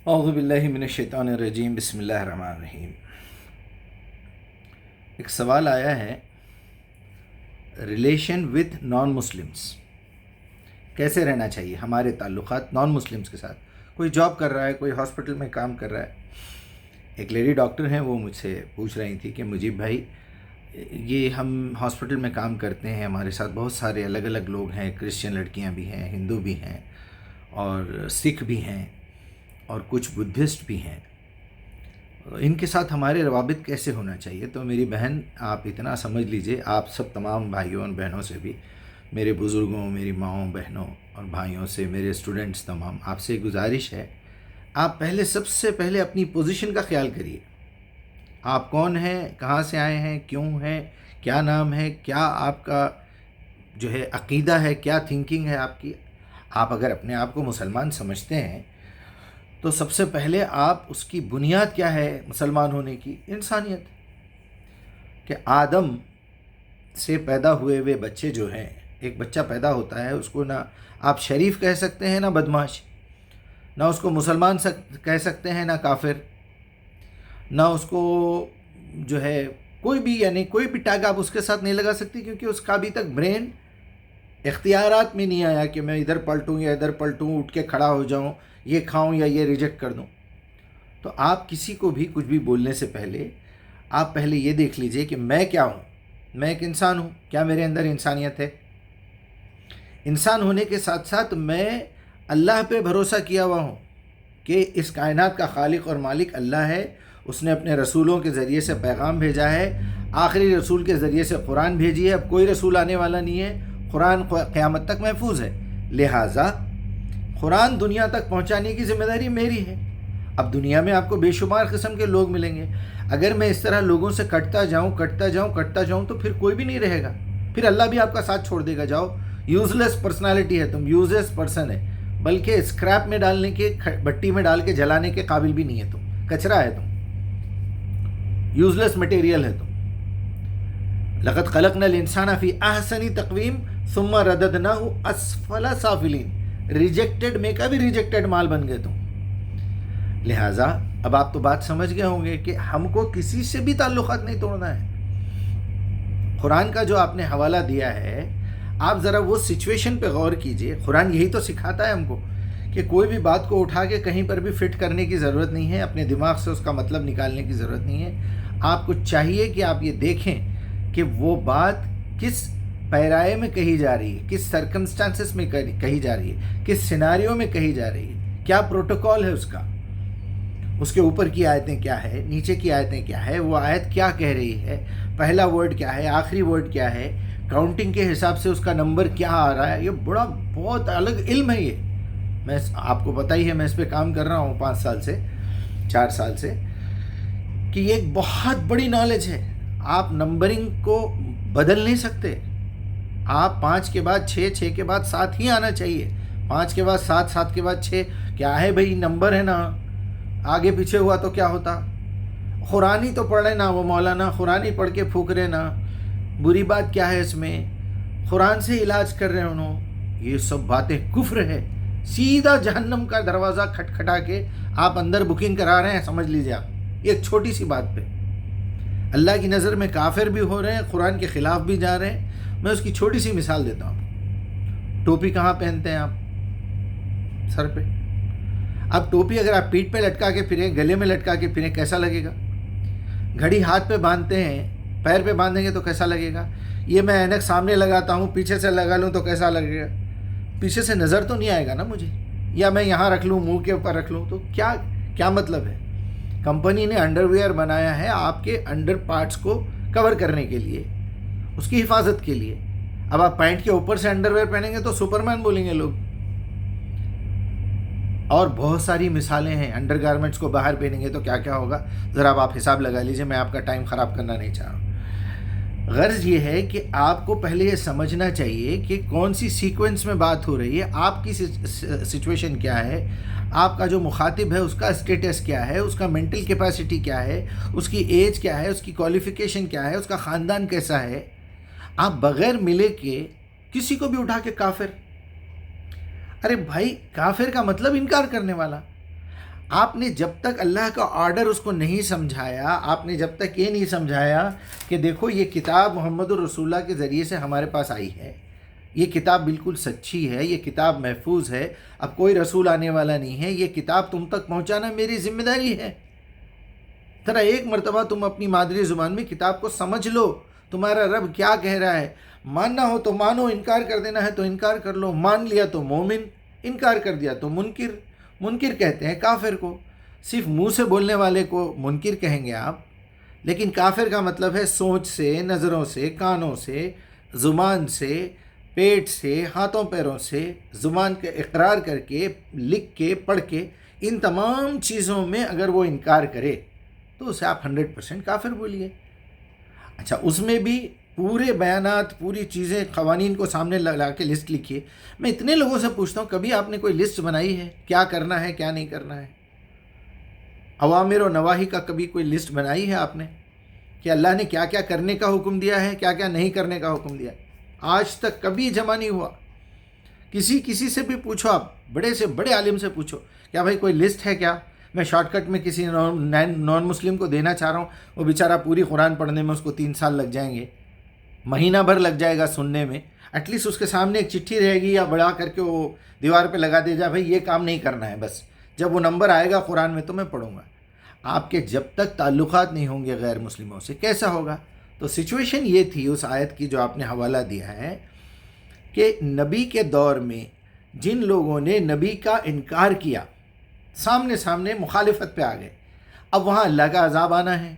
اعوذ باللہ من الشیطان الرجیم، بسم اللہ الرحمن الرحیم۔ ایک سوال آیا ہے، ریلیشن وتھ نان مسلمس، کیسے رہنا چاہیے ہمارے تعلقات نان مسلمس کے ساتھ؟ کوئی جاب کر رہا ہے، کوئی ہاسپٹل میں کام کر رہا ہے۔ ایک لیڈی ڈاکٹر ہیں، وہ مجھ سے پوچھ رہی تھی کہ مجیب بھائی، یہ ہم ہاسپٹل میں کام کرتے ہیں، ہمارے ساتھ بہت سارے الگ الگ لوگ ہیں، کرسچن لڑکیاں بھی ہیں، ہندو بھی ہیں، اور سکھ بھی ہیں، اور کچھ بدھسٹ بھی ہیں، ان کے ساتھ ہمارے روابط کیسے ہونا چاہیے؟ تو میری بہن، آپ اتنا سمجھ لیجئے، آپ سب تمام بھائیوں اور بہنوں سے بھی، میرے بزرگوں، میری ماؤں، بہنوں اور بھائیوں سے، میرے اسٹوڈنٹس تمام، آپ سے گزارش ہے، آپ سب سے پہلے اپنی پوزیشن کا خیال کریے۔ آپ کون ہیں، کہاں سے آئے ہیں، کیوں ہیں، کیا نام ہے، کیا آپ کا جو ہے عقیدہ ہے، کیا تھنکنگ ہے آپ کی۔ آپ اگر اپنے آپ کو مسلمان سمجھتے ہیں تو سب سے پہلے آپ اس کی بنیاد کیا ہے مسلمان ہونے کی؟ انسانیت، کہ آدم سے پیدا ہوئے بچے جو ہیں، ایک بچہ پیدا ہوتا ہے، اس کو نہ آپ شریف کہہ سکتے ہیں، نہ بدماش، نہ اس کو مسلمان کہہ سکتے ہیں، نہ کافر، نہ اس کو جو ہے کوئی بھی، یعنی کوئی بھی ٹیگ آپ اس کے ساتھ نہیں لگا سکتی، کیونکہ اس کا ابھی تک برین اختیارات میں نہیں آیا کہ میں ادھر پلٹوں یا ادھر پلٹوں، اٹھ کے کھڑا ہو جاؤں، یہ کھاؤں یا یہ ریجیکٹ کر دوں۔ تو آپ کسی کو بھی کچھ بھی بولنے سے پہلے آپ پہلے یہ دیکھ لیجئے کہ میں کیا ہوں، میں ایک انسان ہوں، کیا میرے اندر انسانیت ہے؟ انسان ہونے کے ساتھ ساتھ میں اللہ پہ بھروسہ کیا ہوا ہوں کہ اس کائنات کا خالق اور مالک اللہ ہے، اس نے اپنے رسولوں کے ذریعے سے پیغام بھیجا ہے، آخری رسول کے ذریعے سے قرآن بھیجی ہے، اب کوئی رسول آنے والا نہیں ہے، قرآن قیامت تک محفوظ ہے، لہٰذا قرآن دنیا تک پہنچانے کی ذمہ داری میری ہے۔ اب دنیا میں آپ کو بے شمار قسم کے لوگ ملیں گے، اگر میں اس طرح لوگوں سے کٹتا جاؤں تو پھر کوئی بھی نہیں رہے گا، پھر اللہ بھی آپ کا ساتھ چھوڑ دے گا۔ جاؤ، یوز لیس پرسنالٹی ہے تم، یوز لیس پرسن ہے، بلکہ اسکریپ میں ڈالنے کے، بٹی میں ڈال کے جلانے کے قابل بھی نہیں ہے تم، کچرا ہے تم، یوز لیس مٹیریل ہے تم۔ لقد خلقنا الانسان فی احسن تقویم ثم رددناہ اسفل سافلین، ریجیکٹڈ میں کا بھی ریجیکٹڈ مال بن گئے تم۔ لہٰذا اب آپ تو بات سمجھ گئے ہوں گے کہ ہم کو کسی سے بھی تعلقات نہیں توڑنا ہے۔ قرآن کا جو آپ نے حوالہ دیا ہے، آپ ذرا وہ سچویشن پہ غور کیجئے۔ قرآن یہی تو سکھاتا ہے ہم کو کہ کوئی بھی بات کو اٹھا کے کہیں پر بھی فٹ کرنے کی ضرورت نہیں ہے، اپنے دماغ سے اس کا مطلب نکالنے کی ضرورت نہیں ہے۔ آپ کو چاہیے کہ آپ یہ دیکھیں کہ وہ بات کس پیرائے میں کہی جا رہی ہے، کس سرکمسٹانسز میں کہی جا رہی ہے، کس سیناریو میں کہی جا رہی ہے، کیا پروٹوکول ہے اس کا، اس کے اوپر کی آیتیں کیا ہے، نیچے کی آیتیں کیا ہے، وہ آیت کیا کہہ رہی ہے، پہلا ورڈ کیا ہے، آخری ورڈ کیا ہے، کاؤنٹنگ کے حساب سے اس کا نمبر کیا آ رہا ہے۔ یہ بہت الگ علم ہے۔ یہ میں آپ کو پتہ ہی ہے، میں اس پہ کام کر رہا ہوں 5 سال سے، 4 سال سے، کہ یہ ایک بہت بڑی نالج ہے۔ آپ نمبرنگ کو بدل نہیں سکتے۔ آپ 5 کے بعد 6، 6 کے بعد 7 ہی آنا چاہیے، 5 کے بعد 7، 7 کے بعد 6 کیا ہے بھائی؟ نمبر ہے نا، آگے پیچھے ہوا تو کیا ہوتا؟ قرآن ہی تو پڑھ رہے نا، وہ مولانا قرآن ہی پڑھ کے پھونک رہے نا، بری بات کیا ہے اس میں؟ قرآن سے علاج کر رہے ہیں انہوں۔ یہ سب باتیں کفر ہے، سیدھا جہنم کا دروازہ کھٹکھٹا کے آپ اندر بکنگ کرا رہے ہیں، سمجھ لیجیے آپ ایک چھوٹی سی بات پہ اللہ کی نظر میں کافر بھی ہو رہے ہیں، قرآن کے خلاف بھی جا رہے ہیں۔ میں اس کی چھوٹی سی مثال دیتا ہوں۔ ٹوپی کہاں پہنتے ہیں آپ؟ سر پہ۔ اب ٹوپی اگر آپ پیٹھ پہ لٹکا کے پھریں، گلے میں لٹکا کے پھریں، کیسا لگے گا؟ گھڑی ہاتھ پہ باندھتے ہیں، پیر پہ باندھیں گے تو کیسا لگے گا؟ یہ میں اینک سامنے لگاتا ہوں، پیچھے سے لگا لوں تو کیسا لگے گا؟ پیچھے سے نظر تو نہیں آئے گا نا مجھے، یا میں یہاں رکھ لوں، منہ کے اوپر رکھ لوں تو کیا مطلب ہے؟ کمپنی نے انڈر ویئر بنایا ہے آپ کے انڈر پارٹس کو کور کرنے کے لیے، اس کی حفاظت کے لیے۔ اب آپ پینٹ کے اوپر سے انڈر ویئر پہنیں گے تو سپرمین بولیں گے لوگ۔ اور بہت ساری مثالیں ہیں، انڈر گارمنٹس کو باہر پہنیں گے تو کیا کیا ہوگا، ذرا اب آپ حساب لگا لیجئے، میں آپ کا ٹائم خراب کرنا نہیں چاہ رہا۔ غرض یہ ہے کہ آپ کو پہلے یہ سمجھنا چاہیے کہ کون سی سیکوینس میں بات ہو رہی ہے، آپ کی سچویشن کیا ہے، آپ کا جو مخاطب ہے اس کا اسٹیٹس کیا ہے، اس کا مینٹل کیپیسٹی کیا ہے، اس کی ایج کیا ہے، اس کی کوالیفیکیشن کیا ہے، اس کا خاندان کیسا ہے۔ آپ بغیر ملے کے کسی کو بھی اٹھا کے کافر، ارے بھائی کافر کا مطلب انکار کرنے والا۔ آپ نے جب تک اللہ کا آرڈر اس کو نہیں سمجھایا، آپ نے جب تک یہ نہیں سمجھایا کہ دیکھو یہ کتاب محمد الرسول اللہ کے ذریعے سے ہمارے پاس آئی ہے، یہ کتاب بالکل سچی ہے، یہ کتاب محفوظ ہے، اب کوئی رسول آنے والا نہیں ہے، یہ کتاب تم تک پہنچانا میری ذمہ داری ہے۔ ذرا ایک مرتبہ تم اپنی مادری زبان میں کتاب کو سمجھ لو، تمہارا رب کیا کہہ رہا ہے۔ ماننا ہو تو مانو، انکار کر دینا ہے تو انکار کر لو۔ مان لیا تو مومن، انکار کر دیا تو منکر۔ منکر کہتے ہیں کافر کو، صرف منہ سے بولنے والے کو منکر کہیں گے آپ، لیکن کافر کا مطلب ہے سوچ سے، نظروں سے، کانوں سے، زبان سے، پیٹ سے، ہاتھوں پیروں سے، زبان کا اقرار کر کے، لکھ کے، پڑھ کے، ان تمام چیزوں میں اگر وہ انکار کرے تو اسے آپ 100% کافر بولیے۔ اچھا، اس میں بھی پورے بیانات، پوری چیزیں، قوانین کو سامنے لا کے لسٹ لکھیے۔ میں اتنے لوگوں سے پوچھتا ہوں کبھی آپ نے کوئی لسٹ بنائی ہے کیا کرنا ہے کیا نہیں کرنا ہے؟ اوامر و نواہی کا کبھی کوئی لسٹ بنائی ہے آپ نے کہ اللہ نے کیا کیا کرنے کا حکم دیا ہے، کیا کیا نہیں کرنے کا حکم دیا ہے؟ آج تک کبھی جمع نہیں ہوا۔ کسی سے بھی پوچھو، آپ بڑے سے بڑے عالم سے پوچھو، کیا بھائی کوئی لسٹ ہے کیا؟ میں شارٹ کٹ میں کسی نان مسلم کو دینا چاہ رہا ہوں، وہ بیچارہ پوری قرآن پڑھنے میں اس کو 3 سال لگ جائیں گے، مہینہ بھر لگ جائے گا سننے میں۔ ایٹ لیسٹ اس کے سامنے ایک چٹھی رہے گی یا بڑھا کر کے وہ دیوار پہ لگا دے جا، بھائی یہ کام نہیں کرنا ہے، بس جب وہ نمبر آئے گا قرآن میں تو میں پڑھوں گا۔ آپ کے جب تک تعلقات نہیں ہوں گے غیر مسلموں سے کیسا ہوگا؟ تو سچویشن یہ تھی اس آیت کی جو آپ نے حوالہ دیا ہے کہ نبی کے دور میں جن لوگوں نے نبی کا انکار کیا، سامنے مخالفت پہ آ گئے، اب وہاں اللہ کا عذاب آنا ہے۔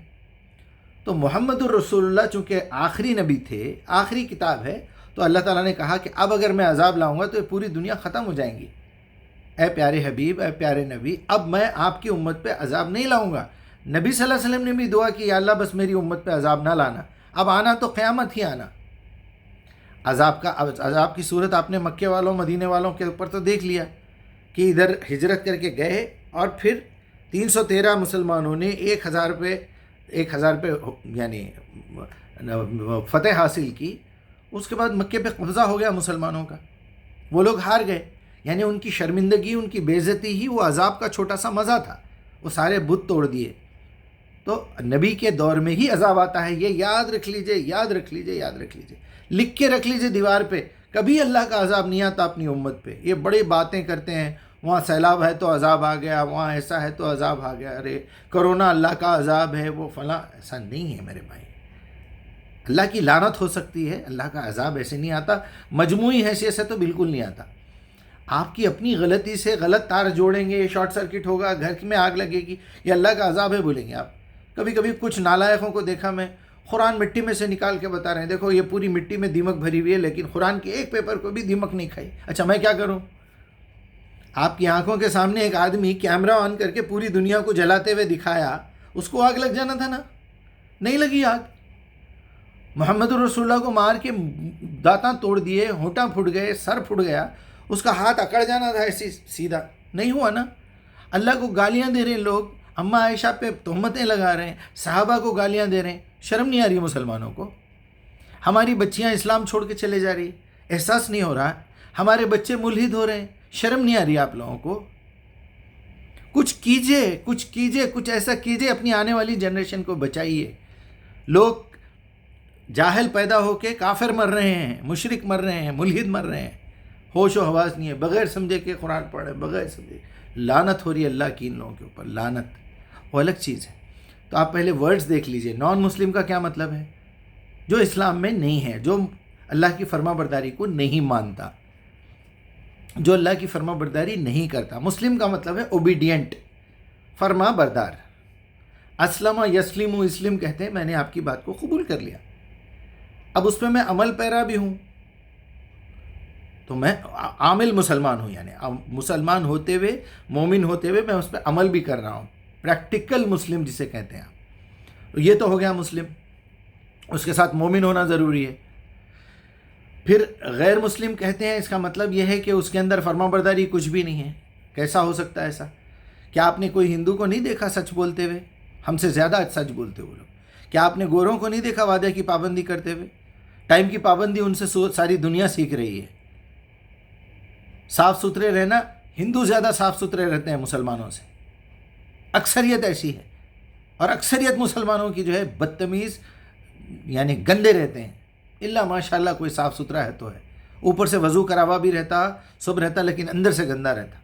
تو محمد الرسول اللہ چونکہ آخری نبی تھے، آخری کتاب ہے، تو اللہ تعالیٰ نے کہا کہ اب اگر میں عذاب لاؤں گا تو یہ پوری دنیا ختم ہو جائیں گی۔ اے پیارے حبیب، اے پیارے نبی، اب میں آپ کی امت پہ عذاب نہیں لاؤں گا۔ نبی صلی اللہ علیہ وسلم نے بھی دعا کی، یا اللہ بس میری امت پہ عذاب نہ لانا، اب آنا تو قیامت ہی آنا۔ عذاب کی صورت آپ نے مکے والوں، مدینے والوں کے اوپر تو دیکھ لیا کہ ادھر ہجرت کر کے گئے اور پھر 313 مسلمانوں نے 1000 پہ یعنی فتح حاصل کی۔ اس کے بعد مکے پہ قبضہ ہو گیا مسلمانوں کا، وہ لوگ ہار گئے، یعنی ان کی شرمندگی، ان کی بے عزتی ہی وہ عذاب کا چھوٹا سا مزہ تھا، وہ سارے بت توڑ دیے۔ تو نبی کے دور میں ہی عذاب آتا ہے، یہ یاد رکھ لیجئے، یاد رکھ لیجئے، یاد رکھ لیجئے، لکھ کے رکھ لیجئے دیوار پہ، کبھی اللہ کا عذاب نہیں آتا اپنی امت پہ۔ یہ بڑی باتیں کرتے ہیں، وہاں سیلاب ہے تو عذاب آ گیا، وہاں ایسا ہے تو عذاب آ گیا، ارے کرونا اللہ کا عذاب ہے، وہ فلاں، ایسا نہیں ہے میرے بھائی۔ اللہ کی لعنت ہو سکتی ہے، اللہ کا عذاب ایسے نہیں آتا، مجموعی حیثیت سے تو بالکل نہیں آتا۔ آپ کی اپنی غلطی سے غلط تار جوڑیں گے، شارٹ سرکٹ ہوگا، گھر میں آگ لگے گی، یہ اللہ کا عذاب ہے بولیں گے آپ۔ کبھی کبھی کچھ نالائقوں کو دیکھا میں، قرآن مٹی میں سے نکال کے بتا رہے ہیں، دیکھو یہ پوری مٹی میں دیمک بھری ہوئی ہے، لیکن قرآن کے ایک پیپر کو بھی دیمک نہیں کھائی۔ اچھا میں کیا کروں؟ آپ کی آنکھوں کے سامنے ایک آدمی کیمرہ آن کر کے پوری دنیا کو جلاتے ہوئے دکھایا، اس کو آگ لگ جانا تھا نا، نہیں لگی آگ۔ محمد الرسول اللہ کو مار کے دانتاں توڑ دیے، ہونٹاں پھٹ گئے، سر پھٹ گیا، اس کا ہاتھ اکڑ جانا تھا ایسی سیدھا، نہیں ہوا نا۔ اللہ کو گالیاں دے رہے ہیں لوگ، اماں عائشہ پہ تہمتیں لگا رہے ہیں، صحابہ کو گالیاں دے رہے ہیں، شرم نہیں آ رہی مسلمانوں کو؟ ہماری بچیاں اسلام چھوڑ کے چلے جا رہی، احساس نہیں ہو رہا؟ ہمارے بچے ملحد ہو رہے ہیں، شرم نہیں آ رہی آپ لوگوں کو؟ کچھ کیجئے، کچھ ایسا کیجئے، اپنی آنے والی جنریشن کو بچائیے۔ لوگ جاہل پیدا ہو کے کافر مر رہے ہیں، مشرک مر رہے ہیں، ملحد مر رہے ہیں، ہوش و حواس نہیں ہے، بغیر سمجھے کہ قرآن پڑھ رہے ہیں، بغیر سمجھے۔ لعنت ہو رہی ہے اللہ کی ان لوگوں کے اوپر، لعنت، وہ الگ چیز ہے۔ تو آپ پہلے ورڈز دیکھ لیجئے، نان مسلم کا کیا مطلب ہے؟ جو اسلام میں نہیں ہے، جو اللہ کی فرما برداری کو نہیں مانتا، جو اللہ کی فرما برداری نہیں کرتا۔ مسلم کا مطلب ہے اوبیڈینٹ، فرما بردار۔ اسلم یسلم، اسلم کہتے ہیں، میں نے آپ کی بات کو قبول کر لیا، اب اس پہ میں عمل پیرا بھی ہوں، تو میں عامل مسلمان ہوں، یعنی مسلمان ہوتے ہوئے، مومن ہوتے ہوئے میں اس پہ عمل بھی کر رہا ہوں، پریکٹیکل مسلم جسے کہتے ہیں آپ۔ یہ تو ہو گیا مسلم، اس کے ساتھ مومن ہونا ضروری ہے۔ پھر غیر مسلم کہتے ہیں، اس کا مطلب یہ ہے کہ اس کے اندر فرما برداری کچھ بھی نہیں ہے۔ کیسا ہو سکتا ہے ایسا؟ کیا آپ نے کوئی ہندو کو نہیں دیکھا سچ بولتے ہوئے؟ ہم سے زیادہ سچ بولتے وہ لوگ۔ کیا آپ نے گوروں کو نہیں دیکھا وعدے کی پابندی کرتے ہوئے؟ ٹائم کی پابندی ان سے ساری دنیا سیکھ رہی ہے۔ صاف ستھرے رہنا، ہندو زیادہ صاف ستھرے رہتے ہیں مسلمانوں سے، اکثریت ایسی ہے، اور اکثریت مسلمانوں کی جو ہے بدتمیز، یعنی گندے رہتے ہیں، الا ماشاء اللہ کوئی صاف ستھرا ہے تو ہے، اوپر سے وضو کرا ہوا بھی رہتا، سب رہتا، لیکن اندر سے گندا رہتا۔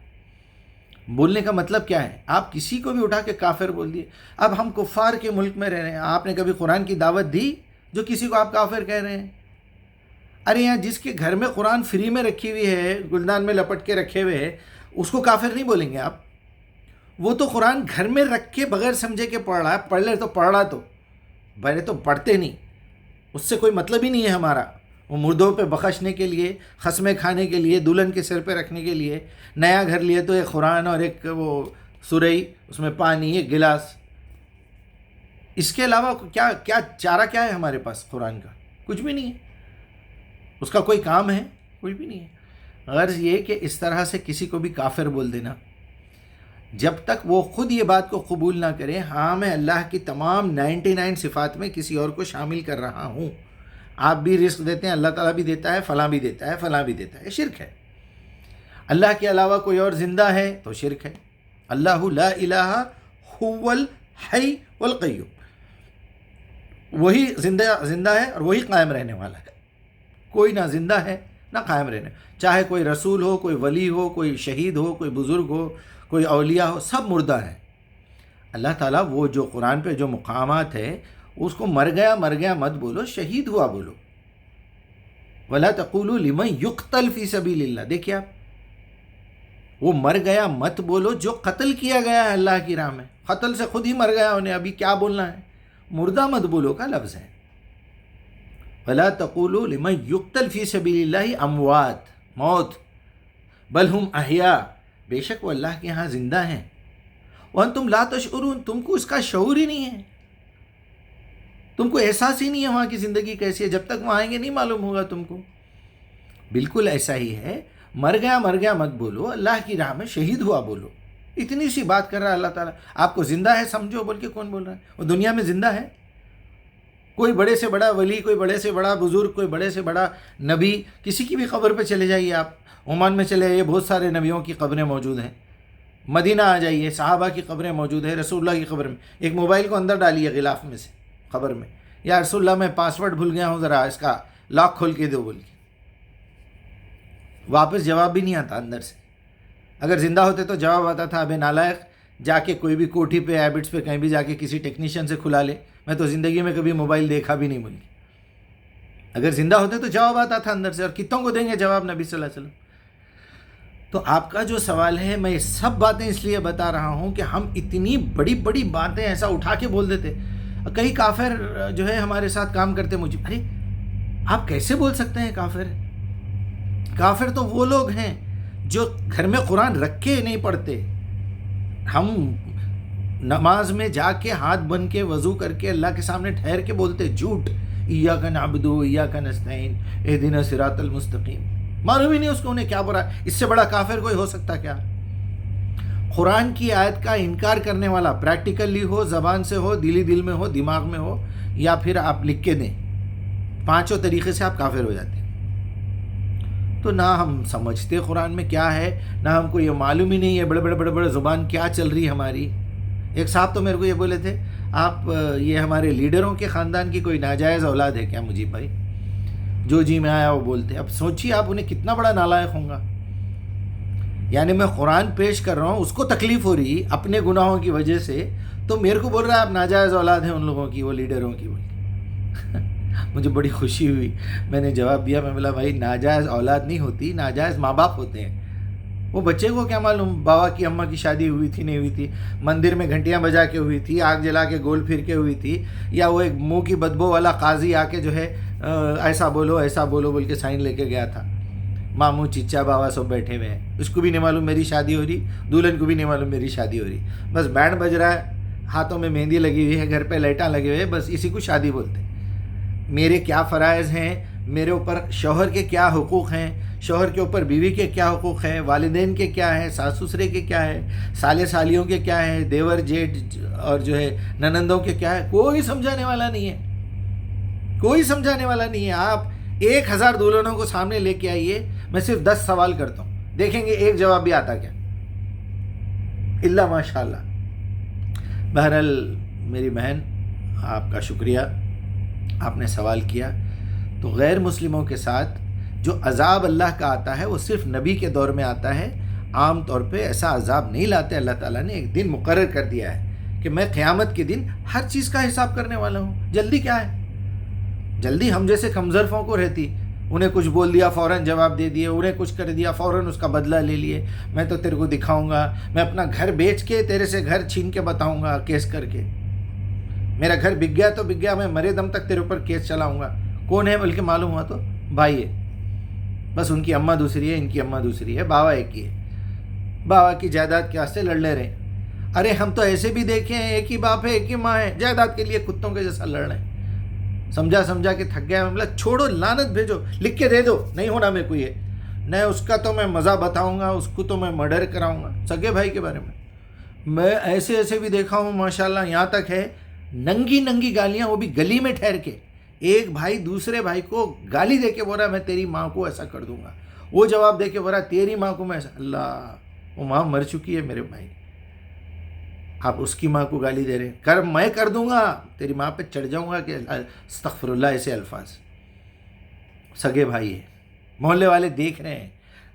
بولنے کا مطلب کیا ہے؟ آپ کسی کو بھی اٹھا کے کافر بول دیے۔ اب ہم کفار کے ملک میں رہ رہے ہیں، آپ نے کبھی قرآن کی دعوت دی جو کسی کو آپ کافر کہہ رہے ہیں؟ ارے یہاں جس کے گھر میں قرآن فری میں رکھی ہوئی ہے، گلدان میں لپٹ کے رکھے ہوئے ہے، اس کو کافر نہیں بولیں گے آپ؟ وہ تو قرآن گھر میں رکھ کے بغیر سمجھے کے پڑھ رہا ہے، پڑھ لے تو پڑھ رہا، تو بھلے تو پڑھتے نہیں، اس سے کوئی مطلب ہی نہیں ہے ہمارا۔ وہ مردوں پہ بخشنے کے لیے، خسمیں کھانے کے لیے، دلہن کے سر پہ رکھنے کے لیے نیا گھر لیے تو ایک قرآن اور ایک وہ سرئی، اس میں پانی، ایک گلاس، اس کے علاوہ کیا چارہ کیا ہے ہمارے پاس قرآن کا؟ کچھ بھی نہیں ہے۔ اس کا کوئی کام ہے؟ کچھ بھی نہیں ہے۔ غرض یہ کہ اس طرح سے کسی کو بھی کافر بول دینا، جب تک وہ خود یہ بات کو قبول نہ کرے، ہاں میں اللہ کی تمام 99 صفات میں کسی اور کو شامل کر رہا ہوں، آپ بھی رزق دیتے ہیں، اللہ تعالیٰ بھی دیتا ہے، فلاں بھی دیتا ہے، فلاں بھی دیتا ہے، شرک ہے۔ اللہ کے علاوہ کوئی اور زندہ ہے تو شرک ہے۔ اللہ لا الہ هو الحی والقیوم، وہی زندہ ہے اور وہی قائم رہنے والا ہے، کوئی نہ زندہ ہے نہ قائم رہنے، چاہے کوئی رسول ہو، کوئی ولی ہو، کوئی شہید ہو، کوئی بزرگ ہو، کوئی اولیاء ہو، سب مردہ ہیں۔ اللہ تعالیٰ وہ جو قرآن پہ جو مقامات ہے، اس کو مر گیا مت بولو، شہید ہوا بولو۔ وَلَا تَقُولُوا لِمَنْ يُقْتَلْ فِي سَبِيلِ اللَّهِ، دیکھیں آپ، وہ مر گیا مت بولو جو قتل کیا گیا ہے اللہ کی راہ میں، قتل سے خود ہی مر گیا انہیں، ابھی کیا بولنا ہے؟ مردہ مت بولو کا لفظ ہے۔ وَلَا تَقُولُوا لِمَنْ يُقْتَلْ فِي سَبِيلِ اللَّهِ أَمْوَاتٌ، موت، بل ہم احیاء، بے شک وہ اللہ کے ہاں زندہ ہیں، وَأَنْتُمْ لَا تَشْعُرُونَ، تم کو اس کا شعور ہی نہیں ہے، تم کو احساس ہی نہیں ہے وہاں کی زندگی کیسی ہے، جب تک وہاں آئیں گے نہیں معلوم ہوگا تم کو۔ بالکل ایسا ہی ہے، مر گیا مت بولو، اللہ کی راہ میں شہید ہوا بولو۔ اتنی سی بات کر رہا ہے اللہ تعالیٰ، آپ کو زندہ ہے سمجھو بول کے کون بول رہا ہے؟ وہ دنیا میں زندہ ہے؟ کوئی بڑے سے بڑا ولی، کوئی بڑے سے بڑا بزرگ، کوئی بڑے سے بڑا نبی، کسی کی بھی قبر پہ چلے جائیے آپ، عمان میں چلے جائیے، بہت سارے نبیوں کی قبریں موجود ہیں، مدینہ آ جائیے، صحابہ کی قبریں موجود ہیں، رسول اللہ کی قبر میں، ایک موبائل کو اندر ڈالیے غلاف میں سے قبر میں، یا رسول اللہ میں پاسورڈ بھول گیا ہوں، ذرا اس کا لاک کھول کے دو بول کے، واپس جواب بھی نہیں آتا اندر سے۔ اگر زندہ ہوتے تو جواب آتا تھا، ابے نالائق، جا کے کوئی بھی کوٹھی پہ، ہیبٹس پہ، کہیں بھی جا کے کسی ٹیکنیشین سے کھلا لے، میں تو زندگی میں کبھی موبائل دیکھا بھی نہیں بول کے۔ اگر زندہ ہوتے تو جواب آتا تھا اندر سے، اور کتوں کو دیں گے جواب نبی صلی اللہ علیہ وسلم؟ تو آپ کا جو سوال ہے، میں یہ سب باتیں اس لیے بتا رہا ہوں کہ ہم اتنی بڑی بڑی باتیں ایسا اٹھا کے بول دیتے۔ کئی کافر جو ہے ہمارے ساتھ کام کرتے، مجھے ارے آپ کیسے بول سکتے ہیں کافر؟ کافر تو وہ لوگ ہیں جو گھر میں قرآن رکھ کے نہیں پڑھتے۔ ہم نماز میں جا کے ہاتھ بن کے وضو کر کے اللہ کے سامنے ٹھہر کے بولتے، جھوٹ، ایاک نعبد و ایاک نستعین اہدنا الصراط المستقیم، معلوم ہی نہیں اس کو انہیں کیا برا، اس سے بڑا کافر کوئی ہو سکتا کیا؟ قرآن کی آیت کا انکار کرنے والا، پریکٹیکلی ہو، زبان سے ہو، دل میں ہو، دماغ میں ہو، یا پھر آپ لکھ کے دیں، پانچوں طریقے سے آپ کافر ہو جاتے ہیں۔ تو نہ ہم سمجھتے قرآن میں کیا ہے، نہ ہم کو یہ معلوم ہی نہیں ہے، بڑے زبان کیا چل رہی ہماری۔ ایک صاحب تو میرے کو یہ بولے تھے، آپ یہ ہمارے لیڈروں کے خاندان کی کوئی ناجائز اولاد ہے کیا مجیب بھائی؟ جو جی میں آیا وہ بولتے۔ اب سوچیے آپ، انہیں کتنا بڑا نالائق ہوں گا۔ یعنی میں قرآن پیش کر رہا ہوں، اس کو تکلیف ہو رہی اپنے گناہوں کی وجہ سے، تو میرے کو بول رہا ہے آپ ناجائز اولاد ہیں ان لوگوں کی، وہ لیڈروں کی۔ مجھے بڑی خوشی ہوئی، میں نے جواب دیا، میں بولا بھائی ناجائز اولاد نہیں ہوتی، ناجائز ماں باپ ہوتے ہیں۔ وہ بچے کو کیا معلوم بابا کی اماں کی شادی ہوئی تھی نہیں ہوئی تھی، مندر میں گھنٹیاں بجا کے ہوئی تھی، آگ جلا کے گول پھر کے ہوئی تھی، یا وہ ایک منہ کی بدبو والا قاضی آ کے جو ہے ایسا بولو بول کے سائن لے کے گیا تھا۔ ماموں چچا بابا سب بیٹھے ہوئے ہیں، اس کو بھی نہیں معلوم میری شادی ہو رہی، دلہن کو بھی نہیں معلوم میری شادی ہو رہی، بس بینڈ بج رہا ہے، ہاتھوں میں مہندی لگی ہوئی ہے، گھر پہ لائٹاں لگے ہوئے، بس اسی کو شادی بولتے ہیں۔ میرے کیا فرائض ہیں، میرے اوپر شوہر کے کیا حقوق ہیں، شوہر کے اوپر بیوی کے کیا حقوق ہیں، والدین کے کیا ہیں، ساس سسرے کے کیا ہے، سالے سالیوں کے کیا ہے، دیور جیٹ اور جو ہے ننندوں کے کیا ہے، کوئی سمجھانے والا نہیں ہے، کوئی سمجھانے والا نہیں ہے۔ آپ 1000 دلہنوں کو سامنے لے کے آئیے، میں صرف 10 سوال کرتا ہوں، دیکھیں گے ایک جواب بھی آتا کیا؟ اللہ ماشاء اللہ بہرحال میری بہن، آپ کا شکریہ، آپ نے سوال کیا. تو غیر مسلموں کے ساتھ جو عذاب اللہ کا آتا ہے وہ صرف نبی کے دور میں آتا ہے. عام طور پہ ایسا عذاب نہیں لاتے. اللہ تعالیٰ نے ایک دن مقرر کر دیا ہے کہ میں قیامت کے دن ہر چیز کا حساب کرنے والا ہوں. جلدی کیا ہے؟ جلدی ہم جیسے کمزرفوں کو رہتی. انہیں کچھ بول دیا فوراً جواب دے دیے، انہیں کچھ کر دیا فوراً اس کا بدلہ لے لیے. میں تو تیرے کو دکھاؤں گا، میں اپنا گھر بیچ کے تیرے سے گھر چھین کے بتاؤں گا کیس کر کے. میرا گھر بک گیا تو بک گیا، میں مرے دم تک تیرے اوپر کیس چلاؤں گا. کون ہے بلکہ معلوم ہوا تو بھائی ہے. بس ان کی اماں دوسری ہے، ان کی اماں دوسری ہے، باوا ایک ہی ہے. باوا کی جائیداد کے واسطے لڑ لے رہے ہیں. ارے ہم تو ایسے بھی دیکھے ہیں، ایک ہی باپ ہے ایک ہی ماں ہے، جائیداد کے لیے کتوں کے جیسا لڑ رہے ہیں. سمجھا کے تھک گیا. میں بولا چھوڑو، لعنت بھیجو، لکھ کے دے دو، نہیں ہونا میرے کو یہ. نہیں اس کا تو میں مزہ بتاؤں گا، اس کو تو میں مرڈر کراؤں گا. سگے بھائی کے بارے میں ایسے بھی دیکھا ہوں ماشاءاللہ. یہاں تک ہے ننگی گالیاں، وہ بھی گلی میں ٹھہر کے. ایک بھائی دوسرے بھائی کو گالی دے کے بول رہا میں تیری ماں کو ایسا کر دوں گا. وہ جواب دے کے بول رہا تیری ماں کو میں ایسا. اللہ، وہ ماں مر چکی ہے میرے بھائی، آپ اس کی ماں کو گالی دے رہے ہیں. میں کر دوں گا، تیری ماں پہ چڑھ جاؤں گا کہ استغفر اللہ. ایسے الفاظ. سگے بھائی ہیں، محلے والے دیکھ رہے ہیں،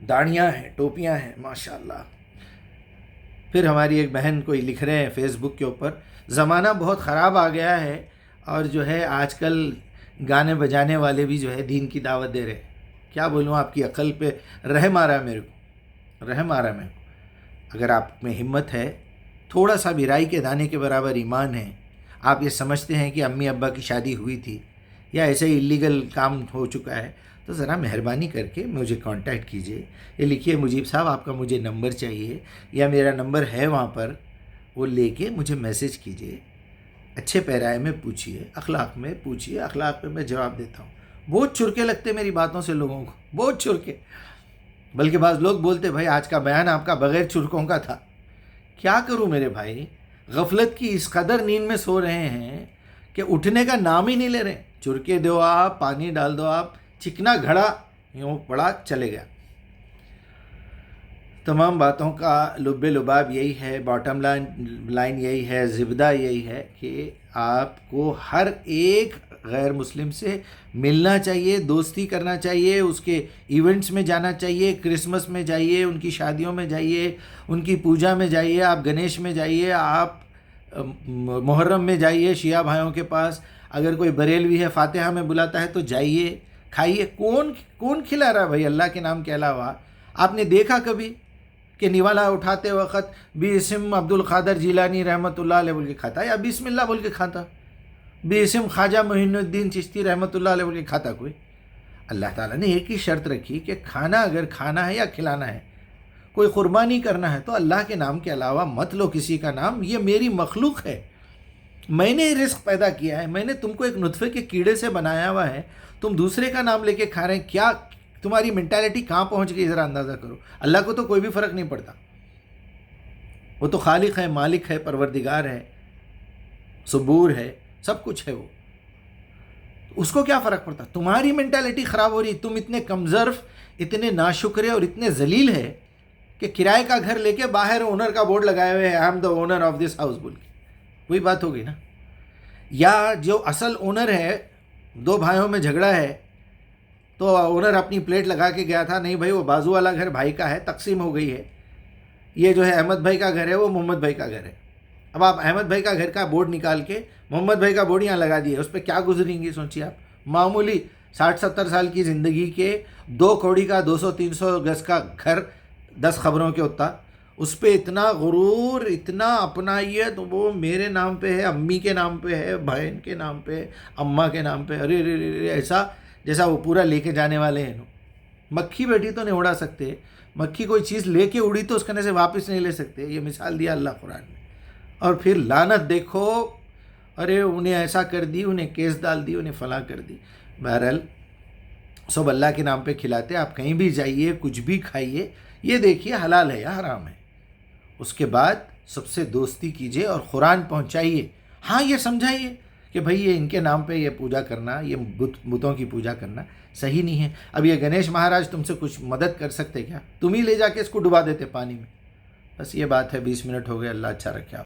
داڑیاں ہیں، ٹوپیاں ہیں ماشاءاللہ. پھر ہماری ایک بہن کوئی لکھ رہے ہیں فیس بک کے اوپر، زمانہ بہت خراب آ گیا ہے اور جو ہے آج کل گانے بجانے والے بھی جو ہے دین کی دعوت دے رہے ہیں. کیا بولوں، آپ کی عقل پہ رحم آ رہا ہے میرے کو، رحم آ رہا ہے میرے کو. اگر آپ میں ہمت ہے، تھوڑا سا بھی رائی کے دانے کے برابر ایمان ہے، آپ یہ سمجھتے ہیں کہ امی ابا کی شادی ہوئی تھی یا ایسے ہی اللیگل کام ہو چکا ہے، تو ذرا مہربانی کر کے مجھے کانٹیکٹ کیجئے. یہ لکھیے مجیب صاحب آپ کا مجھے نمبر چاہیے، یا میرا نمبر ہے وہاں پر، وہ لے کے مجھے میسج کیجئے. اچھے پیرائے میں پوچھیے، اخلاق میں پوچھیے، اخلاق پہ میں جواب دیتا ہوں. بہت چرکے لگتے میری باتوں سے لوگوں کو، بہت چرکے. بلکہ بعض لوگ بولتے بھائی آج کا بیان آپ کا بغیر چرکوں کا تھا. کیا کروں میرے بھائی، غفلت کی اس قدر نیند میں سو رہے ہیں کہ اٹھنے کا نام ہی نہیں لے رہے. چرکے دو آپ، پانی ڈال دو آپ، چکنا گھڑا یوں پڑا چلے گیا. تمام باتوں کا لب لباب یہی ہے، باٹم لائن یہی ہے، زبدہ یہی ہے کہ آپ کو ہر ایک غیر مسلم سے ملنا چاہیے، دوستی کرنا چاہیے، اس کے ایونٹس میں جانا چاہیے. کرسمس میں جائیے، ان کی شادیوں میں جائیے، ان کی پوجا میں جائیے، آپ گنیش میں جائیے، آپ محرم میں جائیے شیعہ بھائیوں کے پاس. اگر کوئی بریلوی ہے فاتحہ میں بلاتا ہے تو جائیے، کھائیے. کون کھلا رہا ہے بھائی اللہ کے نام کے علاوہ؟ آپ نے دیکھا کبھی کہ نوالا اٹھاتے وقت باسم عبد القادر جیلانی رحمۃ اللہ علیہ بول کے کھاتا یا بسم اللہ بول کے کھاتا؟ باسم خواجہ معین الدین چشتی رحمۃ اللہ علیہ بول کے کھاتا کوئی؟ اللہ تعالیٰ نے ایک ہی شرط رکھی کہ کھانا اگر کھانا ہے یا کھلانا ہے، کوئی قربانی کرنا ہے تو اللہ کے نام کے علاوہ مت لو کسی کا نام. یہ میری مخلوق ہے، میں نے رزق پیدا کیا ہے، میں نے تم کو ایک نطفے کے کیڑے سے بنایا ہوا ہے. تم دوسرے کا نام لے کے کھا رہے ہیں. کیا تمہاری مینٹالٹی کہاں پہنچ گئی ذرا اندازہ کرو. اللہ کو تو کوئی بھی فرق نہیں پڑتا، وہ تو خالق ہے، مالک ہے، پروردگار ہے، صبور ہے، سب کچھ ہے. وہ اس کو کیا فرق پڑتا؟ تمہاری مینٹالٹی خراب ہو رہی. تم اتنے کمزرف، اتنے ناشکرے اور اتنے ذلیل ہے کہ کرائے کا گھر لے کے باہر اونر کا بورڈ لگائے ہوئے ہیں، I am the owner of this house بول کے. وہی بات ہو گئی نا. یا جو اصل اونر ہے، دو بھائیوں میں جھگڑا ہے تو اونر اپنی پلیٹ لگا کے گیا تھا، نہیں بھائی وہ بازو والا گھر بھائی کا ہے، تقسیم ہو گئی ہے. یہ جو ہے احمد بھائی کا گھر ہے، وہ محمد بھائی کا گھر ہے. اب آپ احمد بھائی کا گھر کا بورڈ نکال کے محمد بھائی کا بورڈ یہاں لگا دیے، اس پہ کیا گزریں گی سوچیے آپ. معمولی 60-70 سال کی زندگی کے 2 کوڑی کا 200-300 گز کا گھر 10 خبروں کے ہوتا، اس پہ اتنا غرور، اتنا اپنائیت، وہ میرے نام پہ ہے، امی کے نام پہ ہے، بہن کے نام پہ، اماں کے نام پہ. ارے ارے ایسا جیسا وہ پورا لے کے جانے والے ہیں. مکھی بیٹھی تو نہیں اڑا سکتے، مکھی کوئی چیز لے کے اڑی تو اس کنے سے واپس نہیں لے سکتے. یہ مثال دیا اللہ قرآن نے. اور پھر لعنت دیکھو، ارے انہیں ایسا کر دی، انہیں کیس ڈال دی، انہیں فلاں کر دی. بہرحال سب اللہ کے نام پہ کھلاتے. آپ کہیں بھی جائیے، کچھ بھی کھائیے، یہ دیکھیے حلال ہے یا حرام ہے. اس کے بعد سب سے دوستی کیجیے اور قرآن پہنچائیے. ہاں یہ سمجھائیے کہ بھئی یہ ان کے نام پہ یہ پوجا کرنا، یہ بتوں کی پوجا کرنا صحیح نہیں ہے. اب یہ گنیش مہاراج تم سے کچھ مدد کر سکتے کیا؟ تم ہی لے جا کے اس کو ڈبا دیتے پانی میں. بس یہ بات ہے. 20 منٹ ہو گئے. اللہ اچھا رکھے آپ.